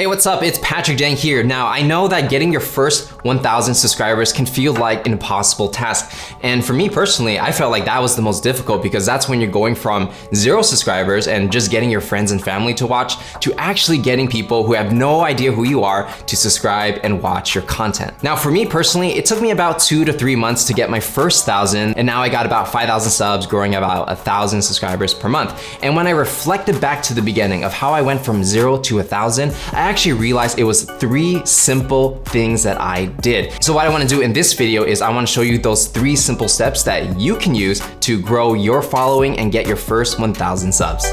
Hey, what's up? It's Patrick Jang here. Now, I know that getting your first 1,000 subscribers can feel like an impossible task. And for me personally, I felt like that was the most difficult because that's when you're going from 0 subscribers and just getting your friends and family to watch to actually getting people who have no idea who you are to subscribe and watch your content. Now, for me personally, it took me about 2 to 3 months to get my first 1,000, and now I got about 5,000 subs, growing about 1,000 subscribers per month. And when I reflected back to the beginning of how I went from 0 to 1,000, I actually realized it was 3 simple things that I did. So what I want to do in this video is I want to show you those 3 simple steps that you can use to grow your following and get your first 1,000 subs.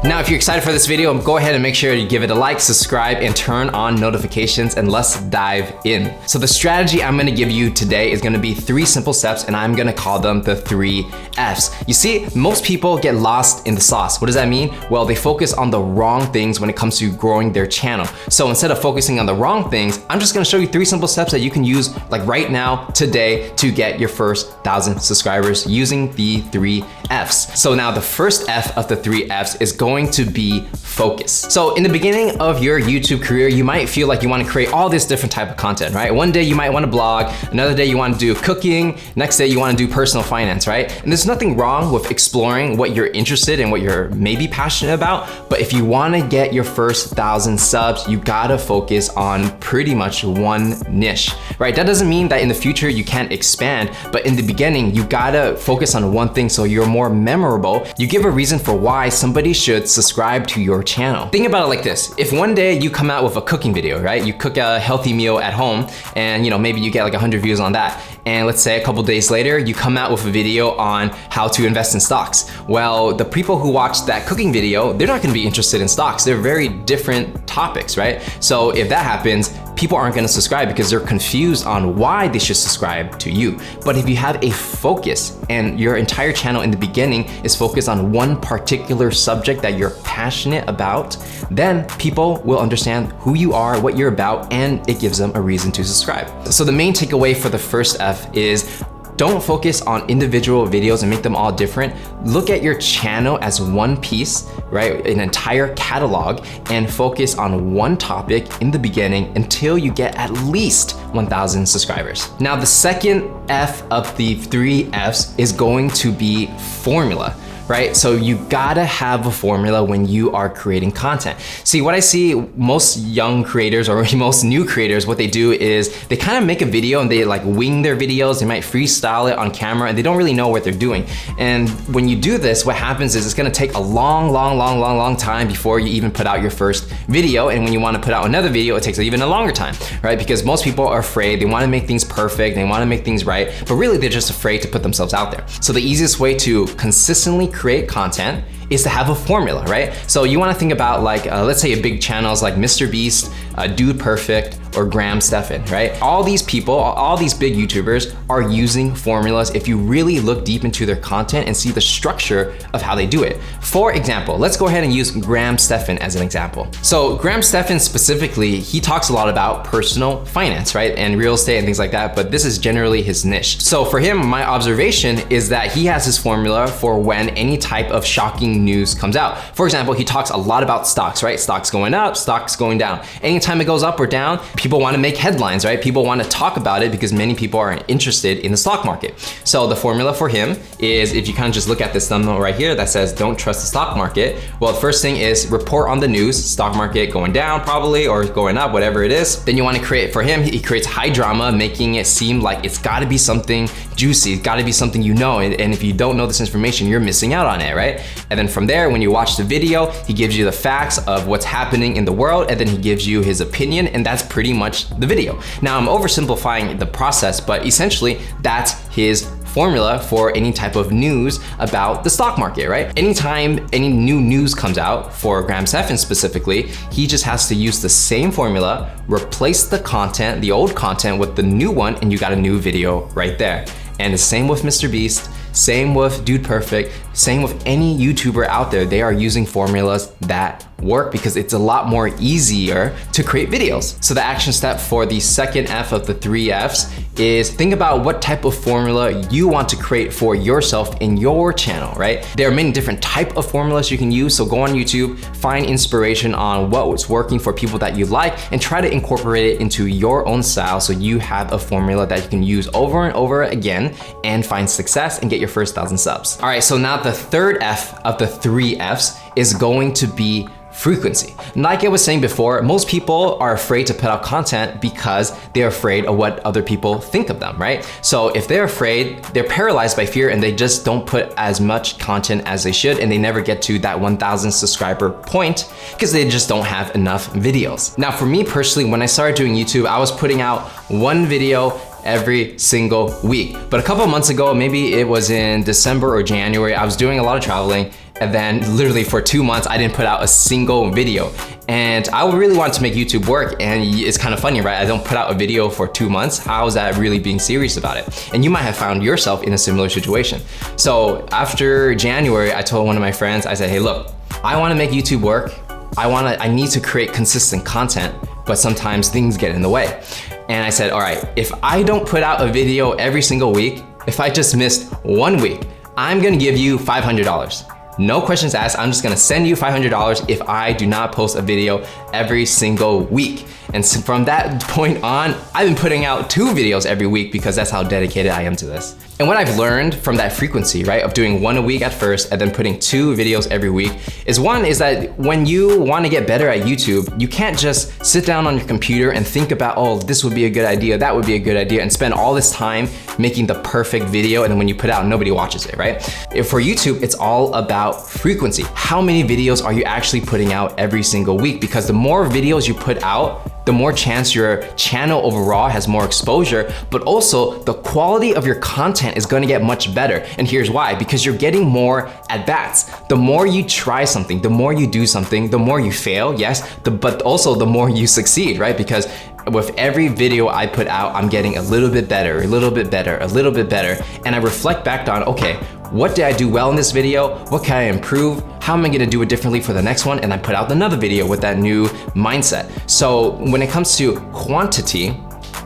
Now, if you're excited for this video, go ahead and make sure you give it a like, subscribe, and turn on notifications, and let's dive in. So the strategy I'm gonna give you today is gonna be 3 simple steps, and I'm gonna call them the 3 Fs. You see, most people get lost in the sauce. What does that mean? Well, they focus on the wrong things when it comes to growing their channel. So instead of focusing on the wrong things, I'm just gonna show you 3 simple steps that you can use like right now, today, to get your first 1,000 subscribers using the 3 Fs. So now the first F of the 3 Fs is going to be focus. So in the beginning of your YouTube career, you might feel like you want to create all this different type of content, right? One day you might want to blog, another day you want to do cooking, next day you want to do personal finance, right? And there's nothing wrong with exploring what you're interested in, what you're maybe passionate about, but if you want to get your first 1,000 subs, you gotta focus on pretty much one niche, right? That doesn't mean that in the future you can't expand, but in the beginning, you gotta focus on one thing so you're more memorable. You give a reason for why somebody should subscribe to your channel. Think about it like this. If one day you come out with a cooking video, right? You cook a healthy meal at home and maybe you get like 100 views on that. And let's say a couple days later, you come out with a video on how to invest in stocks. Well, the people who watch that cooking video, they're not gonna be interested in stocks. They're very different topics, right? So if that happens, people aren't gonna subscribe because they're confused on why they should subscribe to you. But if you have a focus and your entire channel in the beginning is focused on one particular subject that you're passionate about, then people will understand who you are, what you're about, and it gives them a reason to subscribe. So the main takeaway for the first F is don't focus on individual videos and make them all different. Look at your channel as one piece, right? An entire catalog, and focus on one topic in the beginning until you get at least 1,000 subscribers. Now, the second F of the 3 Fs is going to be formula. Right? So you gotta have a formula when you are creating content. See, what I see most young creators or most new creators, what they do is they kind of make a video and they like wing their videos. They might freestyle it on camera and they don't really know what they're doing. And when you do this, what happens is it's gonna take a long time before you even put out your first video. And when you wanna put out another video, it takes even a longer time, right? Because most people are afraid, they wanna make things perfect, they wanna make things right, but really they're just afraid to put themselves out there. So the easiest way to consistently create content is to have a formula, right? So you wanna think about like, let's say a big channels like Mr. Beast, Dude Perfect, or Graham Stephan, right? All these people, all these big YouTubers are using formulas if you really look deep into their content and see the structure of how they do it. For example, let's go ahead and use Graham Stephan as an example. So Graham Stephan specifically, he talks a lot about personal finance, right? And real estate and things like that, but this is generally his niche. So for him, my observation is that he has his formula for when any type of shocking news comes out. For example, he talks a lot about stocks, right? Stocks going up, stocks going down. Anytime it goes up or down, people want to make headlines, right? People want to talk about it because many people are interested in the stock market. So the formula for him is, if you kind of just look at this thumbnail right here that says, don't trust the stock market. Well, the first thing is report on the news, stock market going down probably, or going up, whatever it is. Then you want to create, for him, he creates high drama, making it seem like it's got to be something juicy. It's got to be something you know. And if you don't know this information, you're missing out on it, right? And then from there, when you watch the video, he gives you the facts of what's happening in the world, and then he gives you his opinion, and that's pretty much the video. Now, I'm oversimplifying the process, but essentially that's his formula for any type of news about the stock market, right? Anytime any new news comes out, for Graham Stephan specifically, he just has to use the same formula, replace the content, the old content with the new one, and you got a new video right there. And the same with Mr. Beast, same with Dude Perfect, Same with any YouTuber out there, they are using formulas that work because it's a lot more easier to create videos. So the action step for the second F of the 3 Fs is think about what type of formula you want to create for yourself in your channel, right? There are many different type of formulas you can use, so go on YouTube, find inspiration on what's working for people that you like, and try to incorporate it into your own style so you have a formula that you can use over and over again and find success and get your first 1,000 subs. All right, so now the third F of the 3 Fs is going to be frequency. Like I was saying before, most people are afraid to put out content because they're afraid of what other people think of them, right? So if they're afraid, they're paralyzed by fear and they just don't put as much content as they should, and they never get to that 1,000 subscriber point because they just don't have enough videos. Now for me personally, when I started doing YouTube, I was putting out one video every single week. But a couple of months ago, maybe it was in December or January, I was doing a lot of traveling, and then literally for 2 months, I didn't put out a single video. And I really wanted to make YouTube work, and it's kind of funny, right? I don't put out a video for 2 months. How is that really being serious about it? And you might have found yourself in a similar situation. So after January, I told one of my friends, I said, hey, look, I wanna make YouTube work. I need to create consistent content, but sometimes things get in the way. And I said, all right, if I don't put out a video every single week, if I just missed 1 week, I'm gonna give you $500. No questions asked, I'm just gonna send you $500 if I do not post a video every single week. And so from that point on, I've been putting out 2 videos every week because that's how dedicated I am to this. And what I've learned from that frequency, right, of doing 1 a week at first and then putting 2 videos every week is that when you wanna get better at YouTube, you can't just sit down on your computer and think about, oh, this would be a good idea, that would be a good idea, and spend all this time making the perfect video, and then when you put it out, nobody watches it, right? For YouTube, it's all about frequency. How many videos are you actually putting out every single week? Because the more videos you put out, the more chance your channel overall has more exposure, but also the quality of your content is gonna get much better. And here's why, because you're getting more at-bats. The more you try something, the more you do something, the more you fail, yes, but also the more you succeed, right? Because with every video I put out, I'm getting a little bit better, a little bit better, a little bit better. And I reflect back on, okay, what did I do well in this video? What can I improve? How am I gonna do it differently for the next one? And I put out another video with that new mindset. So when it comes to quantity,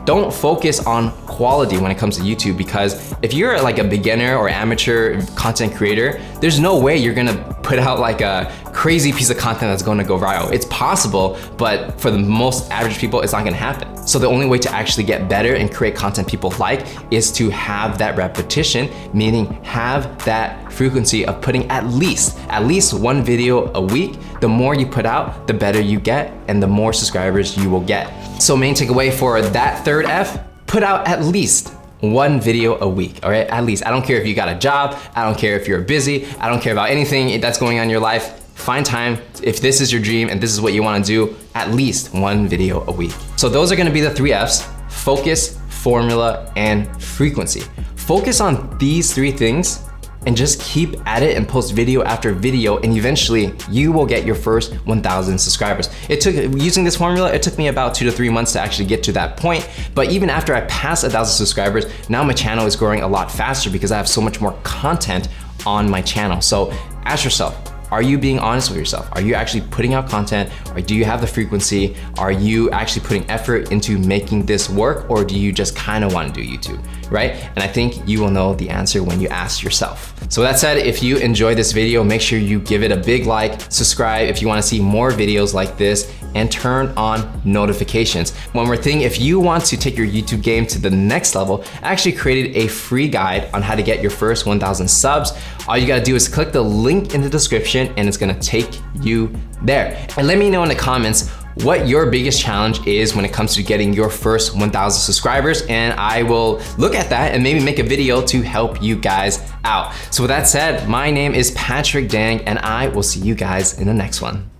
don't focus on quality when it comes to YouTube, because if you're like a beginner or amateur content creator, there's no way you're gonna put out like a crazy piece of content that's gonna go viral. It's possible, but for the most average people, it's not gonna happen. So the only way to actually get better and create content people like is to have that repetition, meaning have that frequency of putting at least 1 video a week. The more you put out, the better you get and the more subscribers you will get. So main takeaway for that third F, put out at least 1 video a week, all right? At least. I don't care if you got a job, I don't care if you're busy, I don't care about anything that's going on in your life. Find time, if this is your dream and this is what you wanna do, at least 1 video a week. So those are gonna be the 3 Fs: focus, formula, and frequency. Focus on these 3 things and just keep at it and post video after video, and eventually you will get your first 1,000 subscribers. Using this formula, it took me about 2 to 3 months to actually get to that point, but even after I passed 1,000 subscribers, now my channel is growing a lot faster because I have so much more content on my channel. So ask yourself, are you being honest with yourself? Are you actually putting out content? Or do you have the frequency? Are you actually putting effort into making this work? Or do you just kind of want to do YouTube, right? And I think you will know the answer when you ask yourself. So with that said, if you enjoyed this video, make sure you give it a big like, subscribe if you want to see more videos like this, and turn on notifications. One more thing, if you want to take your YouTube game to the next level, I actually created a free guide on how to get your first 1,000 subs. All you gotta do is click the link in the description and it's gonna take you there. And let me know in the comments what your biggest challenge is when it comes to getting your first 1,000 subscribers, and I will look at that and maybe make a video to help you guys out. So with that said, my name is Patrick Dang, and I will see you guys in the next one.